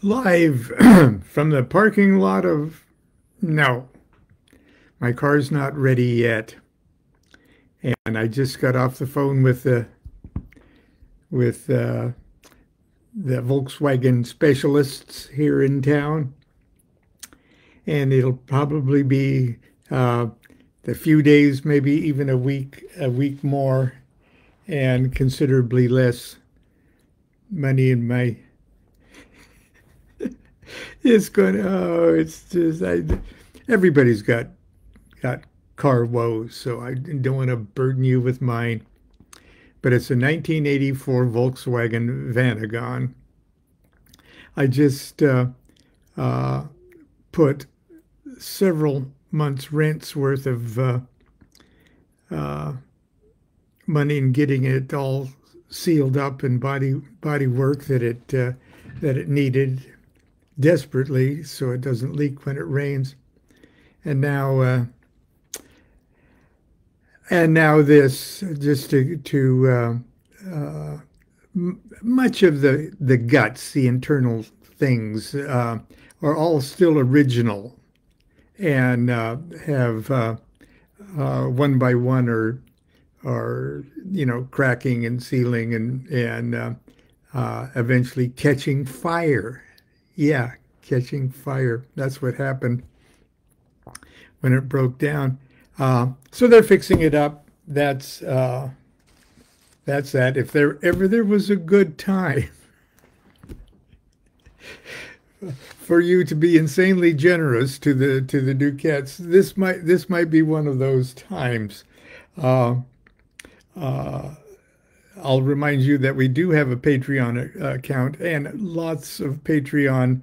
Live from the parking lot of, no, my car's not ready yet. And I just got off the phone with the Volkswagen specialists here in town, and it'll probably be a few days, maybe even a week more, and considerably less money in my. It's going. Oh, it's just everybody's got car woes, so I don't want to burden you with mine. But it's a 1984 Volkswagen Vanagon. I just uh, put several months' rent's worth of uh, money in getting it all sealed up and body work that it needed desperately, so it doesn't leak when it rains. And now this just much of the guts, the internal things, are all still original and have one by one or cracking and sealing and eventually catching fire. Yeah, catching fire. That's what happened when it broke down. So they're fixing it up. That's that. If there was a good time for you to be insanely generous to the DuQuettes, this might be one of those times. Uh, uh, I'll remind you that we do have a Patreon account and lots of Patreon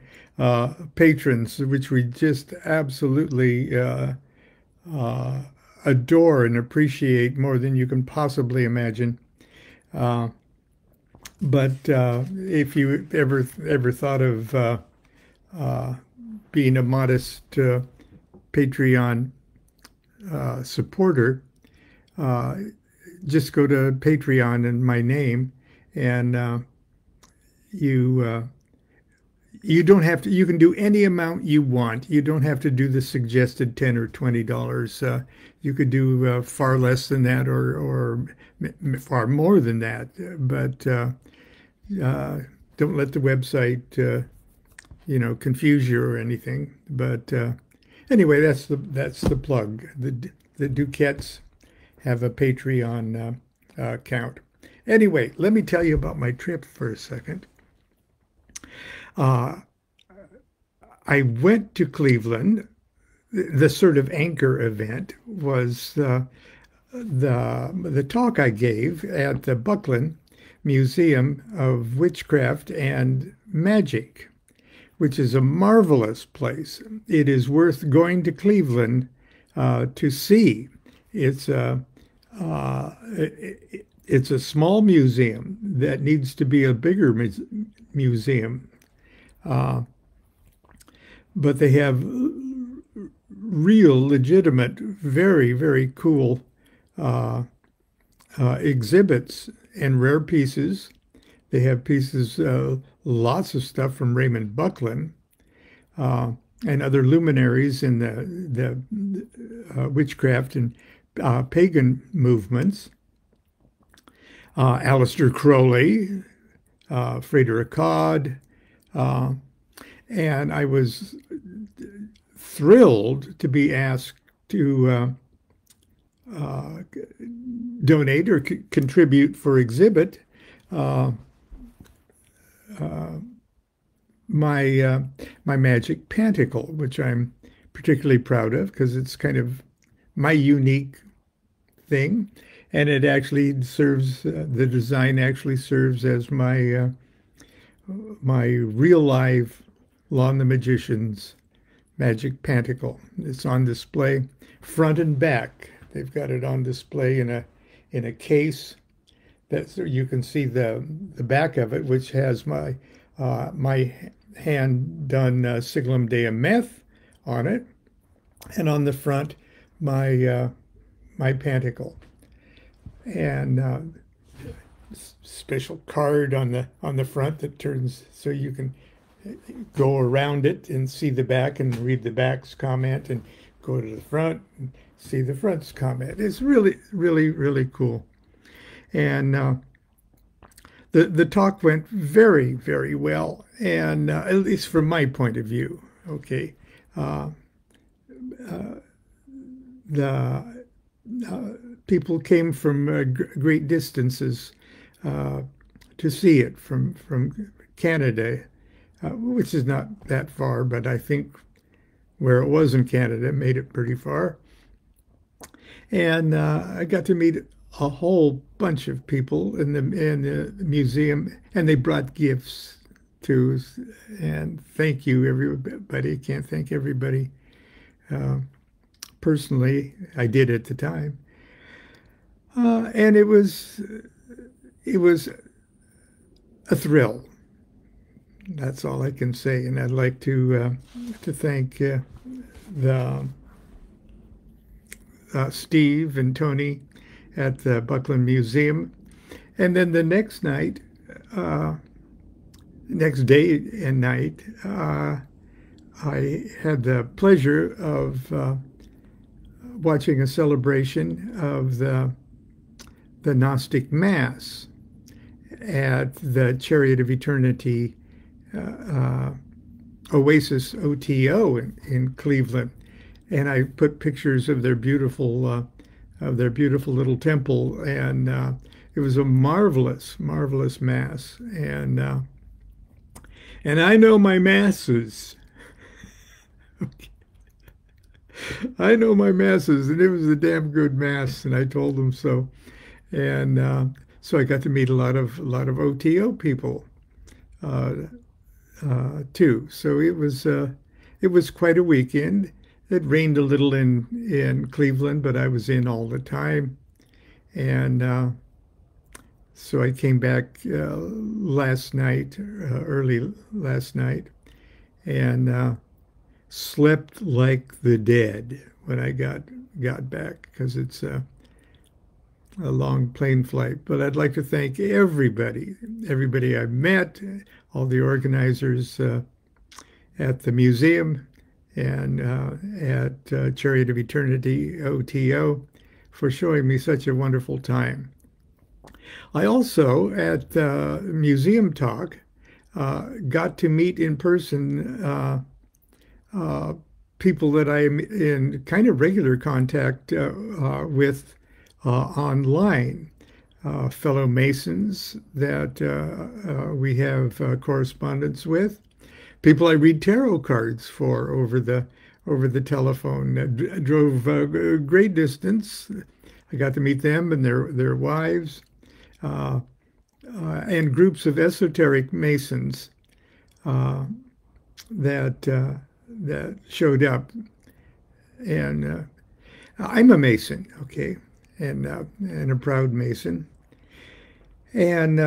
patrons, which we just absolutely uh, adore and appreciate more than you can possibly imagine. Uh, but if you ever thought of uh, being a modest Patreon supporter, uh, just go to Patreon and my name, and you you don't have to. You can do any amount you want. You don't have to do the suggested $10 or $20. You could do far less than that, or far more than that. But don't let the website confuse you or anything. But anyway, that's the plug. The DuQuettes have a Patreon account. Anyway, let me tell you about my trip for a second. Uh, I went to Cleveland. The sort of anchor event was the talk I gave at the Buckland Museum of Witchcraft and Magic, which is a marvelous place. It is worth going to Cleveland to see. It's a it's a small museum that needs to be a bigger museum. Uh, but they have real, legitimate, very, very cool uh, exhibits and rare pieces. They have pieces, lots of stuff from Raymond Buckland uh, and other luminaries in the witchcraft and pagan movements. Aleister Crowley, Frederick Codd, uh, and I was thrilled to be asked to uh, donate or contribute for exhibit uh, uh, my magic pentacle, which I'm particularly proud of because it's kind of my unique thing, and it actually serves the design actually serves as my real life Lon the Magician's magic pentacle. It's on display front and back. They've got it on display in a case that so you can see the back of it, which has my hand done Siglum Dea meth on it, and on the front my my pentacle, and special card on the front that turns so you can go around it and see the back and read the back's comment and go to the front and see the front's comment. It's really, really, really cool. And the talk went very, very well, and at least from my point of view. Okay, uh, the people came from great distances uh, to see it from Canada, which is not that far, but I think where it was in Canada made it pretty far. And I got to meet a whole bunch of people in the museum, and they brought gifts too. And thank you, everybody. Can't thank everybody uh, personally. I did at the time, and it was a thrill. That's all I can say. And I'd like to thank the Steve and Tony at the Buckland Museum. And then the next night, next day and night, I had the pleasure of watching a celebration of the Gnostic Mass at the Chariot of Eternity Oasis OTO in Cleveland. And I put pictures of their beautiful little temple, and it was a marvelous, marvelous mass. And I know my masses. I know my masses, and it was a damn good mass, and I told them so. And so I got to meet a lot of OTO people uh, too. So it was quite a weekend. It rained a little in Cleveland, but I was in all the time. And so I came back last night, early last night, and slept like the dead when I got back, because it's a long plane flight. But I'd like to thank everybody I met, all the organizers at the museum and at Chariot of Eternity OTO for showing me such a wonderful time. I also, at the museum talk, got to meet in person people that I'm in kind of regular contact with online, fellow Masons that we have correspondence with, people I read tarot cards for over the telephone. Drove a great distance. I got to meet them and their wives, and groups of esoteric Masons that showed up. And I'm a Mason, okay, and a proud Mason. And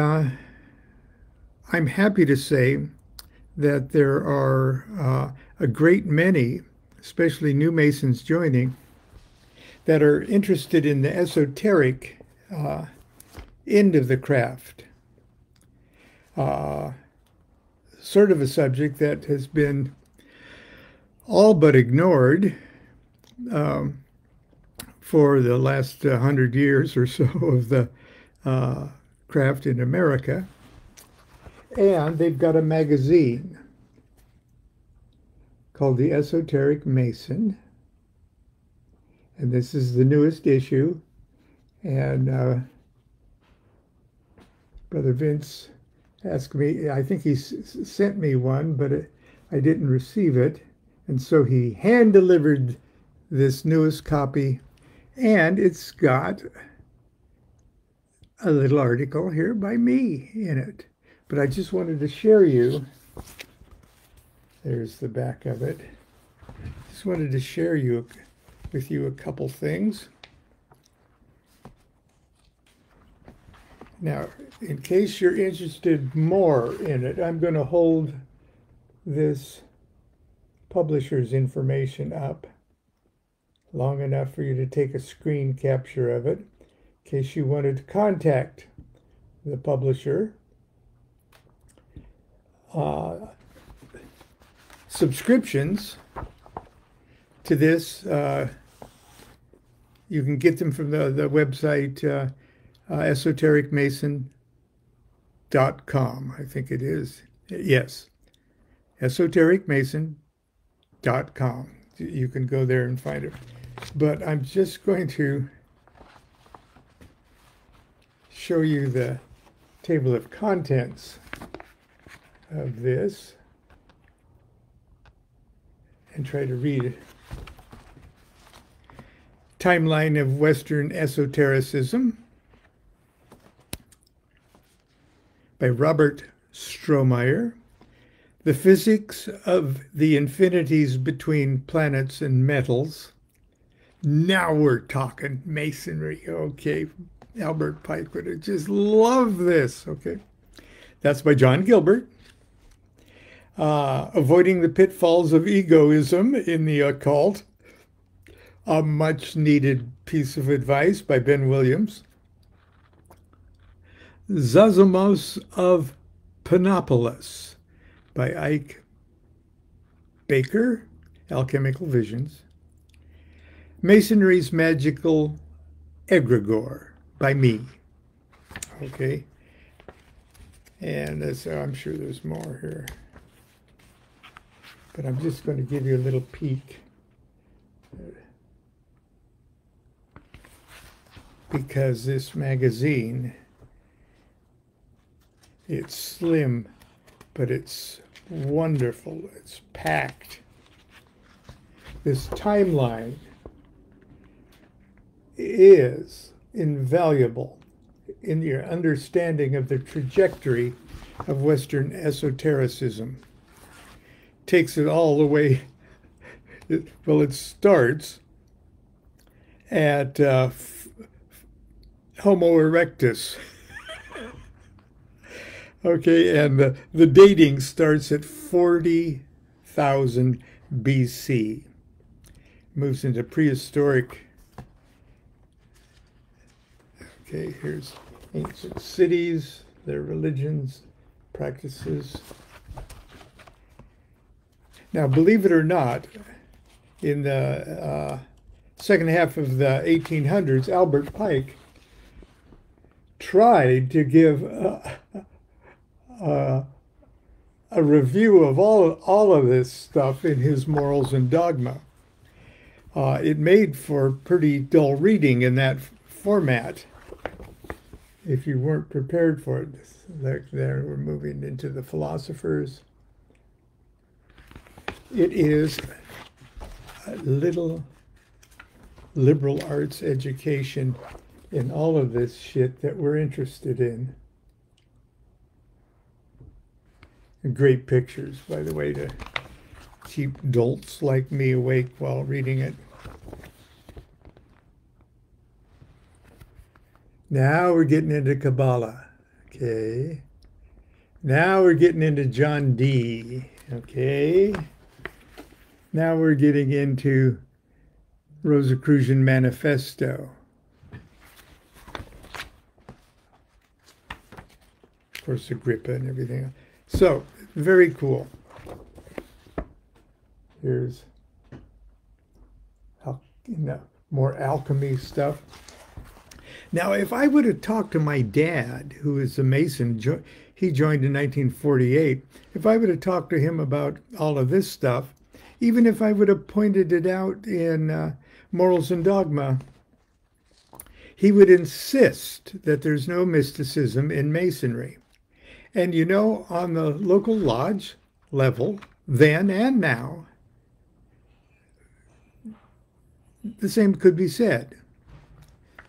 I'm happy to say that there are a great many, especially new Masons joining, that are interested in the esoteric end of the craft. Sort of a subject that has been all but ignored for the last 100 years or so of the craft in America. And they've got a magazine called the Esoteric Mason. And this is the newest issue. And Brother Vince asked me, I think he sent me one, but I didn't receive it. And so he hand delivered this newest copy. And it's got a little article here by me in it. But I just wanted to share you. There's the back of it. Just wanted to share with you a couple things. Now, in case you're interested more in it, I'm going to hold this publisher's information up long enough for you to take a screen capture of it, in case you wanted to contact the publisher. subscriptions to this. You can get them from the website esotericmason.com, I think it is. Yes, esotericmason.com. You can go there and find it. But I'm just going to show you the table of contents of this and try to read it. Timeline of Western Esotericism by Robert Strohmeyer. The Physics of the Infinities Between Planets and Metals. Now we're talking Masonry. Okay, Albert Pike would have just loved this. Okay, that's by John Gilbert. Avoiding the Pitfalls of Egoism in the Occult. A much needed piece of advice by Ben Williams. Zazamos of Panopolis by Ike Baker, Alchemical Visions. Masonry's Magical Egregor by me. Okay. And I'm sure there's more here. But I'm just going to give you a little peek. Because this magazine, it's slim, but it's wonderful. It's packed. This timeline is invaluable in your understanding of the trajectory of Western esotericism. Takes it all the way, well, it starts at Homo erectus. Okay, and the dating starts at 40,000 BC. Moves into prehistoric. Okay, here's ancient cities, their religions, practices. Now, believe it or not, in the second half of the 1800s, Albert Pike tried to give a review of all of this stuff in his Morals and Dogma. It made for pretty dull reading in that format if you weren't prepared for it. There we're moving into the philosophers. It is a little liberal arts education in all of this shit that we're interested in. Great pictures, by the way, to keep dolts like me awake while reading it. Now we're getting into Kabbalah. Okay. Now we're getting into John Dee. Okay. Now we're getting into Rosicrucian Manifesto. Of course, Agrippa and everything else. So, very cool. Here's more alchemy stuff. Now, if I would have talked to my dad, who is a Mason, he joined in 1948, if I would have talked to him about all of this stuff, even if I would have pointed it out in Morals and Dogma, he would insist that there's no mysticism in Masonry. And you know, on the local lodge level, then and now, the same could be said.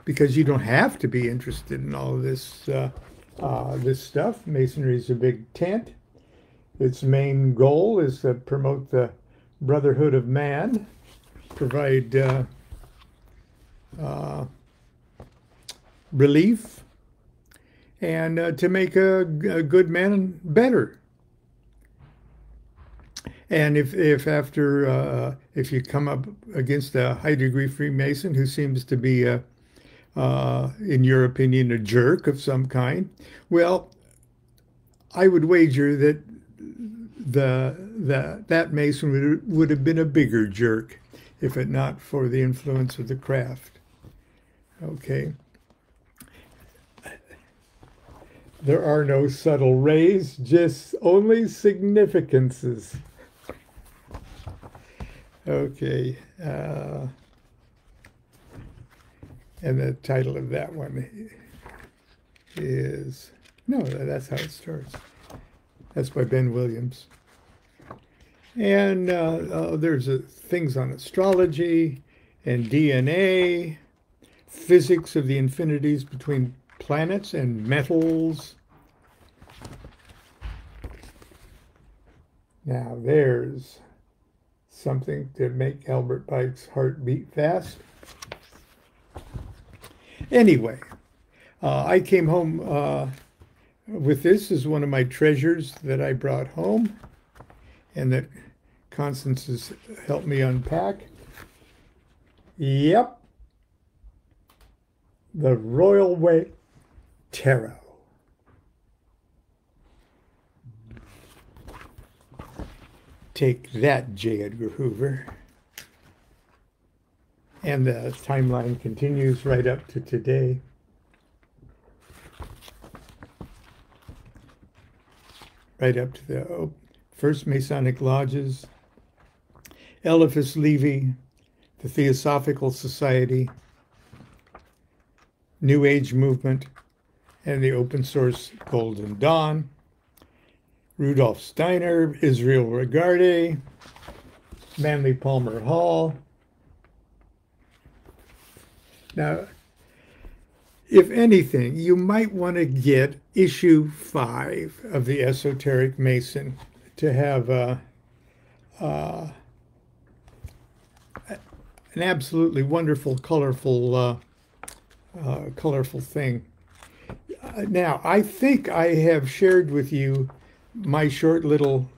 Because you don't have to be interested in all of this this stuff. Masonry is a big tent. Its main goal is to promote the brotherhood of man, provide relief, and to make a good man better. And if you come up against a high degree Freemason who seems to be in your opinion, a jerk of some kind, well, I would wager that that Mason would have been a bigger jerk if it not for the influence of the craft. Okay. There are no subtle rays, just only significances. Okay. And the title of that one is, no, that's how it starts. That's by Ben Williams. And there's things on astrology and DNA, physics of the infinities between planets and metals. Now there's something to make Albert Pike's heart beat fast. Anyway, I came home with this as one of my treasures that I brought home and that Constance has helped me unpack. Yep. The Royal Way Tarot. Take that, J. Edgar Hoover. And the timeline continues right up to today. Right up to the first Masonic lodges, Eliphas Levi, the Theosophical Society, New Age movement, and the open source Golden Dawn, Rudolf Steiner, Israel Regardie, Manly Palmer Hall. Now, if anything, you might want to get issue 5 of the Esoteric Mason to have an absolutely wonderful, colorful thing. Now, I think I have shared with you my short little,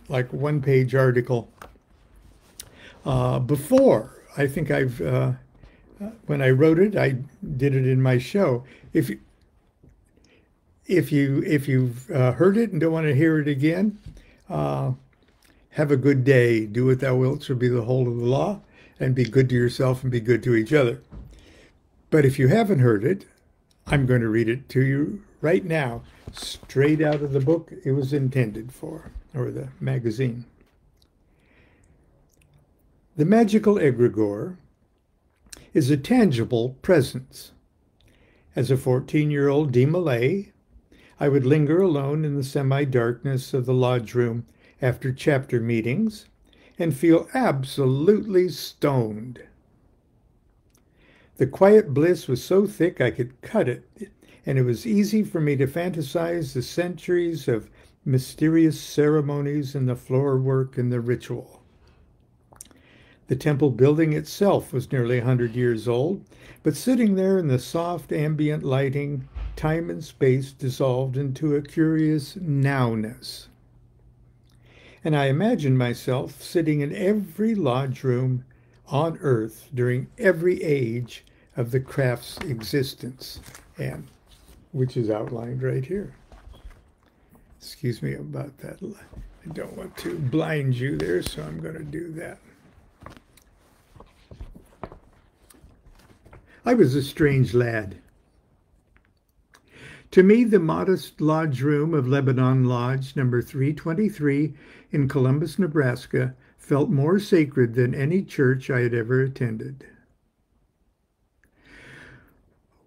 like, one-page article before. I think when I wrote it, I did it in my show. If you've heard it and don't want to hear it again, have a good day. Do what thou wilt shall be the whole of the law, and be good to yourself and be good to each other. But if you haven't heard it, I'm going to read it to you right now, straight out of the book it was intended for, or the magazine. The Magical Egregor is a tangible presence. As a 14-year-old de Malay, I would linger alone in the semi-darkness of the lodge room after chapter meetings and feel absolutely stoned. The quiet bliss was so thick I could cut it, and it was easy for me to fantasize the centuries of mysterious ceremonies and the floor work and the ritual. The temple building itself was nearly 100 years old, but sitting there in the soft ambient lighting, time and space dissolved into a curious nowness. And I imagined myself sitting in every lodge room on Earth during every age of the craft's existence, and which is outlined right here. Excuse me about that. I don't want to blind you there, so I'm going to do that. I was a strange lad. To me, the modest lodge room of Lebanon Lodge number 323 in Columbus, Nebraska, felt more sacred than any church I had ever attended.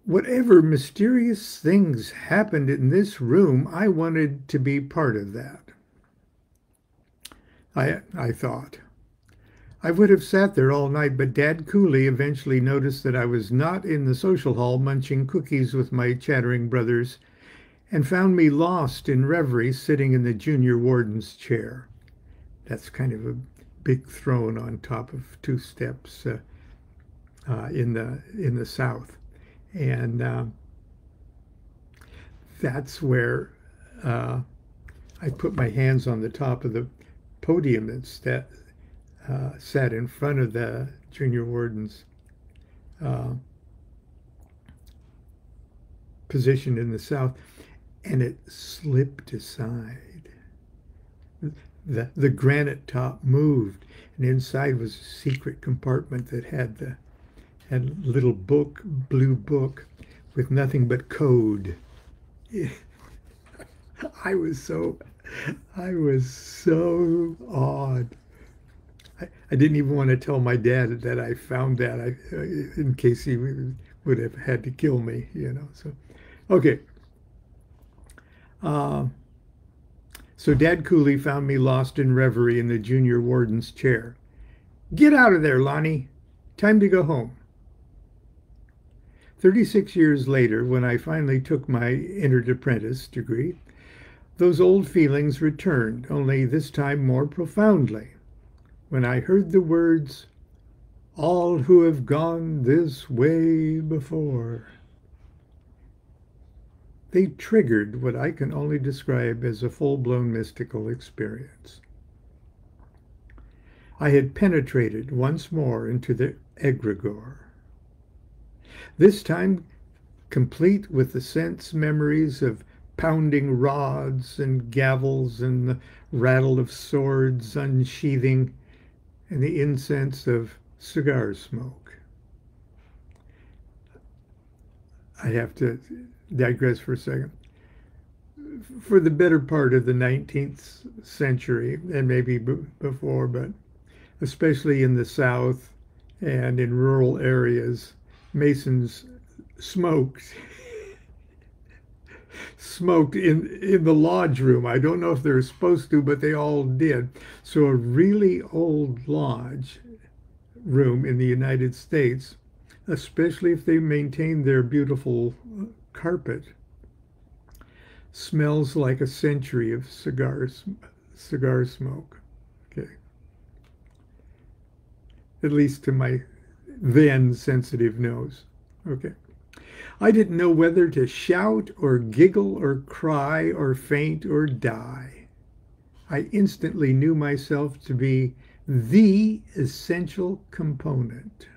Whatever mysterious things happened in this room, I wanted to be part of that. I thought. I would have sat there all night, but Dad Cooley eventually noticed that I was not in the social hall munching cookies with my chattering brothers and found me lost in reverie sitting in the junior warden's chair. That's kind of a big throne on top of 2 steps in the south. And that's where I put my hands on the top of the podium that sat in front of the junior warden's position in the south, and it slipped aside. The granite top moved, and inside was a secret compartment that had a little blue book, with nothing but code. I was so I was so awed. I didn't even want to tell my dad that I found that, in case he would have had to kill me, you know. So, okay. Uh, so Dad Cooley found me lost in reverie in the junior warden's chair. Get out of there, Lonnie. Time to go home. 36 years later, when I finally took my entered apprentice degree, those old feelings returned, only this time more profoundly, when I heard the words, all who have gone this way before. They triggered what I can only describe as a full-blown mystical experience. I had penetrated once more into the egregor. This time complete with the sense memories of pounding rods and gavels and the rattle of swords unsheathing and the incense of cigar smoke. I have to digress for a second. For the better part of the 19th century, and maybe before, but especially in the South and in rural areas, Masons smoked in the lodge room. I don't know if they're supposed to, but they all did. So a really old lodge room in the United States, especially if they maintain their beautiful carpet, smells like a century of cigar smoke. Okay. At least to my then sensitive nose. Okay. I didn't know whether to shout or giggle or cry or faint or die. I instantly knew myself to be the essential component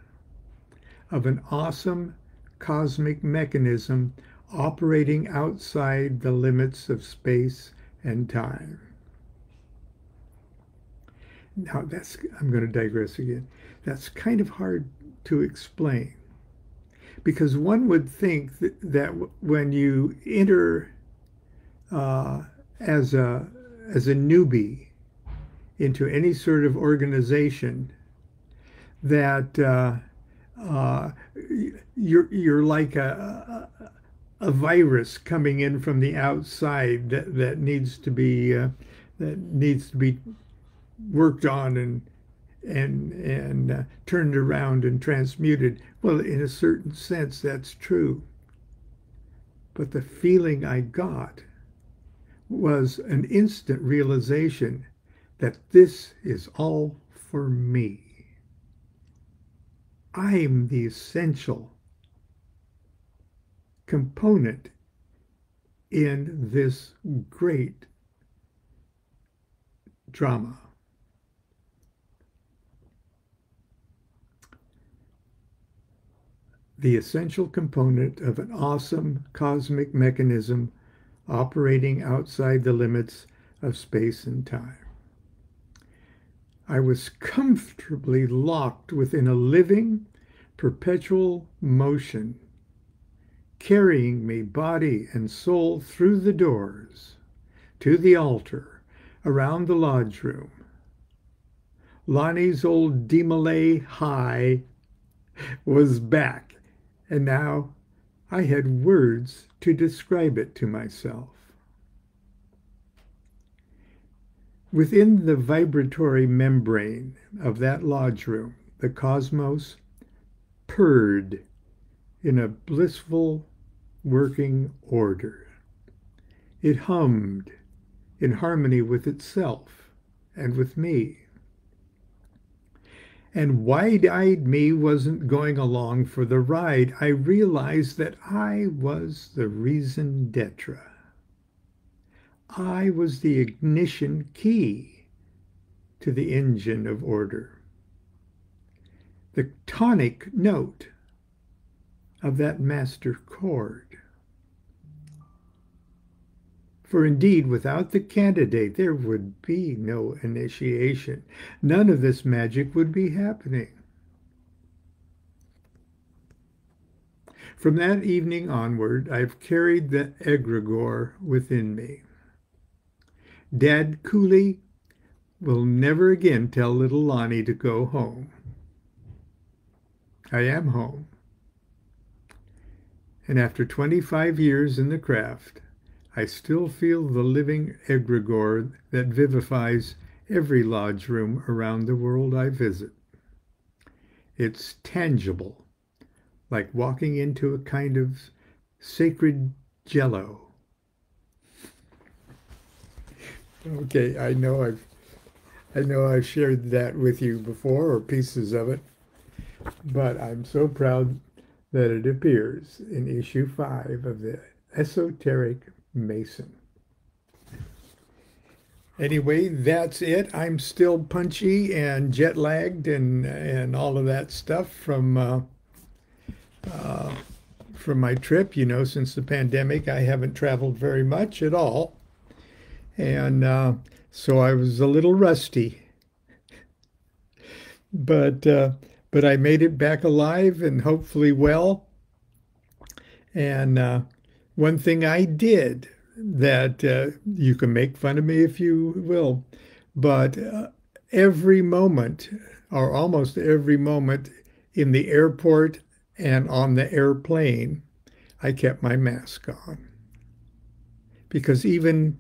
of an awesome cosmic mechanism operating outside the limits of space and time. Now I'm going to digress again. That's kind of hard to explain, because one would think that when you enter as a newbie into any sort of organization, that you're like a virus coming in from the outside that needs to be worked on and turned around and transmuted. Well, in a certain sense, that's true. But the feeling I got was an instant realization that this is all for me. I'm the essential component in this great drama. The essential component of an awesome cosmic mechanism operating outside the limits of space and time. I was comfortably locked within a living, perpetual motion, carrying me body and soul through the doors, to the altar, around the lodge room. Lonnie's old Demolay high was back, and now I had words to describe it to myself. Within the vibratory membrane of that lodge room, the cosmos purred in a blissful working order. It hummed in harmony with itself and with me. And wide-eyed me wasn't going along for the ride. I realized that I was the raison d'etre. I was the ignition key to the engine of order, the tonic note of that master chord. For indeed, without the candidate, there would be no initiation. None of this magic would be happening. From that evening onward, I've carried the egregore within me. Dad Cooley will never again tell little Lonnie to go home. I am home. And after 25 years in the craft, I still feel the living egregore that vivifies every lodge room around the world I visit. It's tangible, like walking into a kind of sacred jello. Okay, I know I've shared that with you before, or pieces of it, but I'm so proud that it appears in issue 5 of the Esoteric Mason. Anyway, that's it. I'm still punchy and jet lagged and all of that stuff from my trip. Since the pandemic, I haven't traveled very much at all, and so I was a little rusty. But I made it back alive and hopefully well. And one thing I did that you can make fun of me if you will, but every moment, or almost every moment in the airport and on the airplane, I kept my mask on. Because even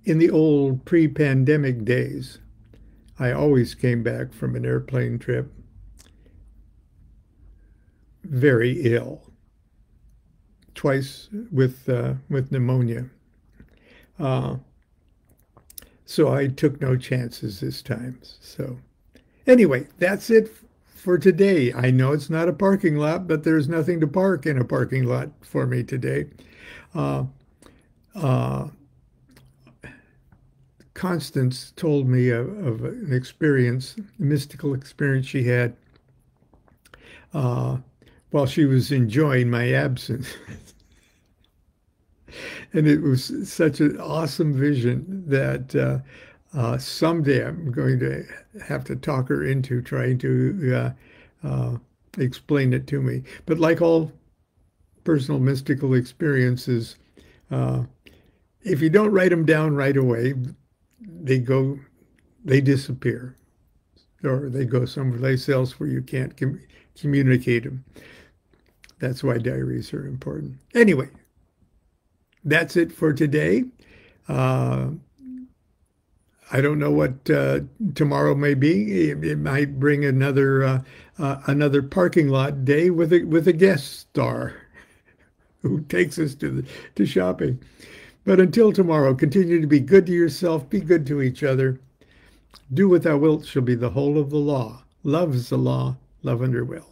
in the old pre-pandemic days, I always came back from an airplane trip very ill, twice with pneumonia. Uh, so I took no chances this time. So anyway, that's it for today. I know it's not a parking lot, but there's nothing to park in a parking lot for me today. Uh, uh, Constance told me of an experience, a mystical experience she had while she was enjoying my absence. And it was such an awesome vision that someday I'm going to have to talk her into trying to explain it to me. But like all personal mystical experiences, if you don't write them down right away, they disappear, or they go someplace else where you can't communicate them. That's why diaries are important. Anyway, that's it for today. Uh, I don't know what tomorrow may be. It might bring another parking lot day with a guest star who takes us to shopping. But until tomorrow, continue to be good to yourself, be good to each other. Do what thou wilt shall be the whole of the law. Love is the law, love under will.